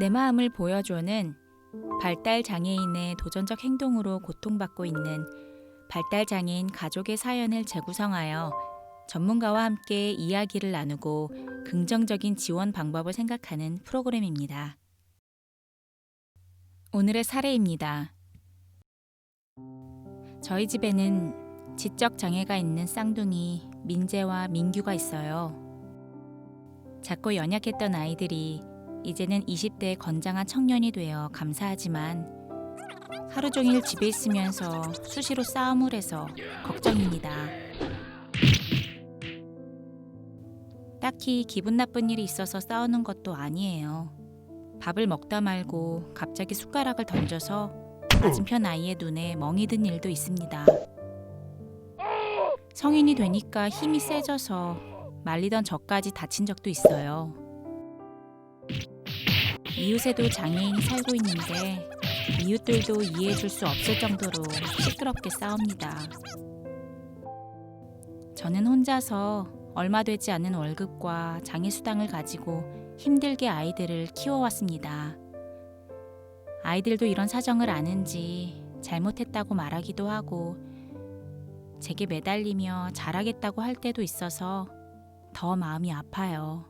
내 마음을 보여줘는 발달 장애인의 도전적 행동으로 고통받고 있는 발달 장애인 가족의 사연을 재구성하여 전문가와 함께 이야기를 나누고 긍정적인 지원 방법을 생각하는 프로그램입니다. 오늘의 사례입니다. 저희 집에는 지적 장애가 있는 쌍둥이 민재와 민규가 있어요. 작고 연약했던 아이들이 이제는 20대의 건장한 청년이 되어 감사하지만 하루 종일 집에 있으면서 수시로 싸움을 해서 걱정입니다. 딱히 기분 나쁜 일이 있어서 싸우는 것도 아니에요. 밥을 먹다 말고 갑자기 숟가락을 던져서 맞은편 아이의 눈에 멍이 든 일도 있습니다. 성인이 되니까 힘이 세져서 말리던 저까지 다친 적도 있어요. 이웃에도 장애인이 살고 있는데 이웃들도 이해해줄 수 없을 정도로 시끄럽게 싸웁니다. 저는 혼자서 얼마 되지 않은 월급과 장애수당을 가지고 힘들게 아이들을 키워왔습니다. 아이들도 이런 사정을 아는지 잘못했다고 말하기도 하고 제게 매달리며 잘하겠다고 할 때도 있어서 더 마음이 아파요.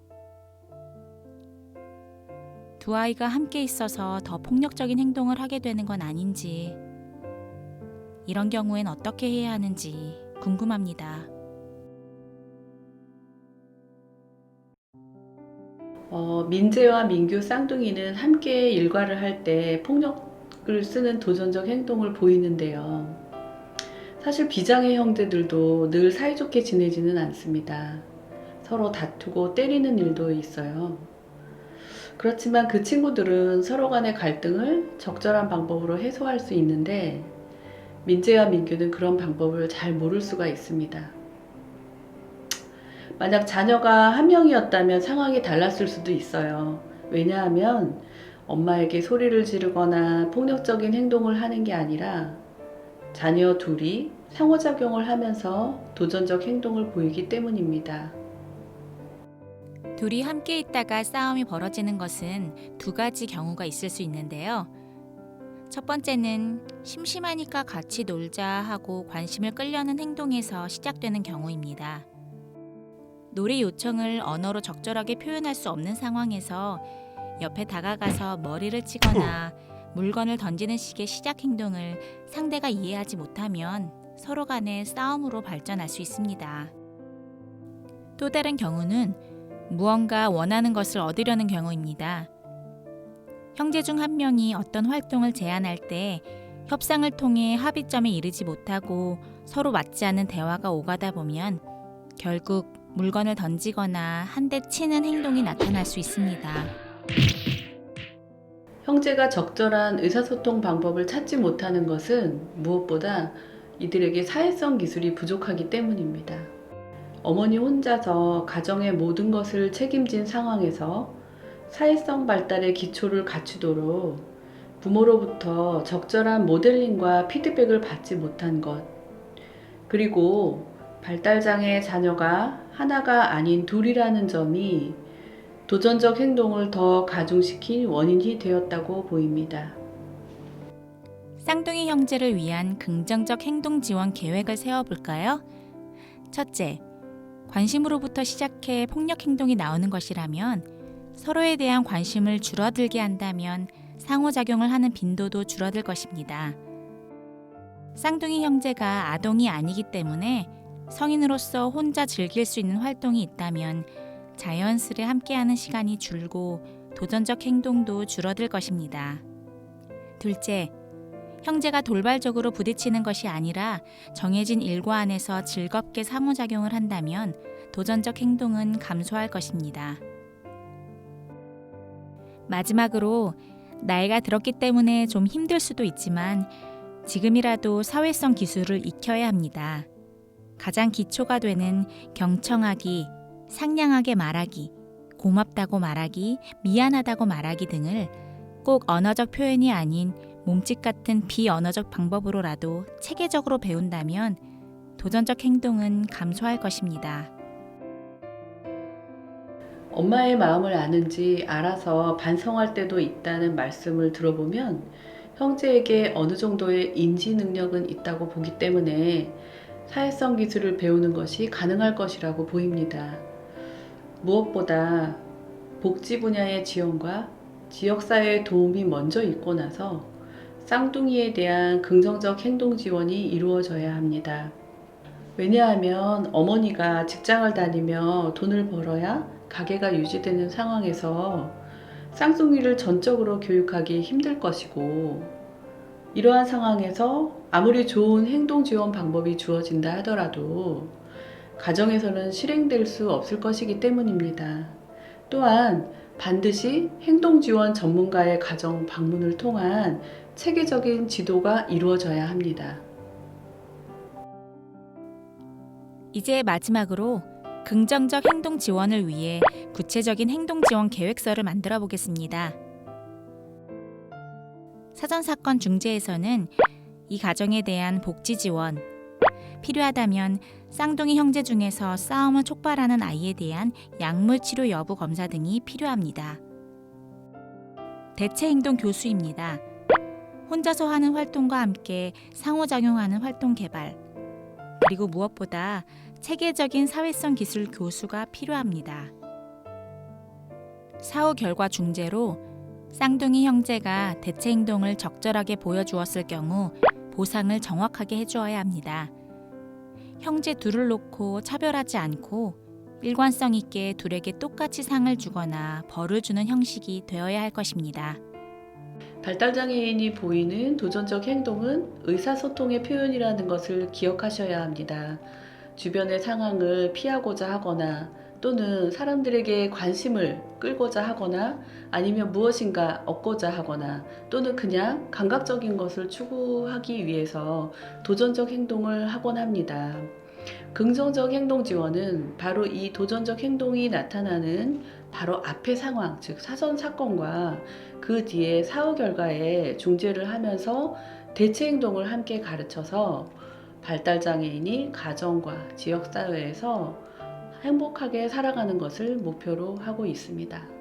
두 아이가 함께 있어서 더 폭력적인 행동을 하게 되는 건 아닌지, 이런 경우엔 어떻게 해야 하는지 궁금합니다. 민재와 민규 쌍둥이는 함께 일과를 할 때 폭력을 쓰는 도전적 행동을 보이는데요. 사실 비장애 형제들도 늘 사이좋게 지내지는 않습니다. 서로 다투고 때리는 일도 있어요. 그렇지만 그 친구들은 서로 간의 갈등을 적절한 방법으로 해소할 수 있는데 민재와 민규는 그런 방법을 잘 모를 수가 있습니다. 만약 자녀가 한 명이었다면 상황이 달랐을 수도 있어요. 왜냐하면 엄마에게 소리를 지르거나 폭력적인 행동을 하는 게 아니라 자녀 둘이 상호작용을 하면서 도전적 행동을 보이기 때문입니다. 둘이 함께 있다가 싸움이 벌어지는 것은 두 가지 경우가 있을 수 있는데요. 첫 번째는 심심하니까 같이 놀자 하고 관심을 끌려는 행동에서 시작되는 경우입니다. 놀이 요청을 언어로 적절하게 표현할 수 없는 상황에서 옆에 다가가서 머리를 치거나 물건을 던지는 식의 시작 행동을 상대가 이해하지 못하면 서로 간의 싸움으로 발전할 수 있습니다. 또 다른 경우는 무언가 원하는 것을 얻으려는 경우입니다. 형제 중 한 명이 어떤 활동을 제안할 때 협상을 통해 합의점에 이르지 못하고 서로 맞지 않는 대화가 오가다 보면 결국 물건을 던지거나 한 대 치는 행동이 나타날 수 있습니다. 형제가 적절한 의사소통 방법을 찾지 못하는 것은 무엇보다 이들에게 사회성 기술이 부족하기 때문입니다. 어머니 혼자서 가정의 모든 것을 책임진 상황에서 사회성 발달의 기초를 갖추도록 부모로부터 적절한 모델링과 피드백을 받지 못한 것, 그리고 발달장애 자녀가 하나가 아닌 둘이라는 점이 도전적 행동을 더 가중시킨 원인이 되었다고 보입니다. 쌍둥이 형제를 위한 긍정적 행동 지원 계획을 세워볼까요? 첫째, 관심으로부터 시작해 폭력 행동이 나오는 것이라면 서로에 대한 관심을 줄어들게 한다면 상호작용을 하는 빈도도 줄어들 것입니다. 쌍둥이 형제가 아동이 아니기 때문에 성인으로서 혼자 즐길 수 있는 활동이 있다면 자연스레 함께하는 시간이 줄고 도전적 행동도 줄어들 것입니다. 둘째, 형제가 돌발적으로 부딪히는 것이 아니라 정해진 일과 안에서 즐겁게 상호작용을 한다면 도전적 행동은 감소할 것입니다. 마지막으로 나이가 들었기 때문에 좀 힘들 수도 있지만 지금이라도 사회성 기술을 익혀야 합니다. 가장 기초가 되는 경청하기, 상냥하게 말하기, 고맙다고 말하기, 미안하다고 말하기 등을 꼭 언어적 표현이 아닌 몸짓 같은 비언어적 방법으로라도 체계적으로 배운다면 도전적 행동은 감소할 것입니다. 엄마의 마음을 아는지 알아서 반성할 때도 있다는 말씀을 들어보면 형제에게 어느 정도의 인지 능력은 있다고 보기 때문에 사회성 기술을 배우는 것이 가능할 것이라고 보입니다. 무엇보다 복지 분야의 지원과 지역사회의 도움이 먼저 있고 나서 쌍둥이에 대한 긍정적 행동 지원이 이루어져야 합니다. 왜냐하면 어머니가 직장을 다니며 돈을 벌어야 가게가 유지되는 상황에서 쌍둥이를 전적으로 교육하기 힘들 것이고, 이러한 상황에서 아무리 좋은 행동 지원 방법이 주어진다 하더라도 가정에서는 실행될 수 없을 것이기 때문입니다. 또한 반드시 행동 지원 전문가의 가정 방문을 통한 체계적인 지도가 이루어져야 합니다. 이제 마지막으로 긍정적 행동 지원을 위해 구체적인 행동 지원 계획서를 만들어 보겠습니다. 사전사건 중재에서는 이 가정에 대한 복지 지원, 필요하다면 쌍둥이 형제 중에서 싸움을 촉발하는 아이에 대한 약물 치료 여부 검사 등이 필요합니다. 대체 행동 교수입니다. 혼자서 하는 활동과 함께 상호작용하는 활동 개발, 그리고 무엇보다 체계적인 사회성 기술 교수가 필요합니다. 사후 결과 중재로 쌍둥이 형제가 대체 행동을 적절하게 보여주었을 경우 보상을 정확하게 해주어야 합니다. 형제 둘을 놓고 차별하지 않고 일관성 있게 둘에게 똑같이 상을 주거나 벌을 주는 형식이 되어야 할 것입니다. 발달장애인이 보이는 도전적 행동은 의사소통의 표현이라는 것을 기억하셔야 합니다. 주변의 상황을 피하고자 하거나 또는 사람들에게 관심을 끌고자 하거나 아니면 무엇인가 얻고자 하거나 또는 그냥 감각적인 것을 추구하기 위해서 도전적 행동을 하곤 합니다. 긍정적 행동 지원은 바로 이 도전적 행동이 나타나는 바로 앞의 상황, 즉 사전 사건과 그 뒤에 사후 결과에 중재를 하면서 대체 행동을 함께 가르쳐서 발달장애인이 가정과 지역사회에서 행복하게 살아가는 것을 목표로 하고 있습니다.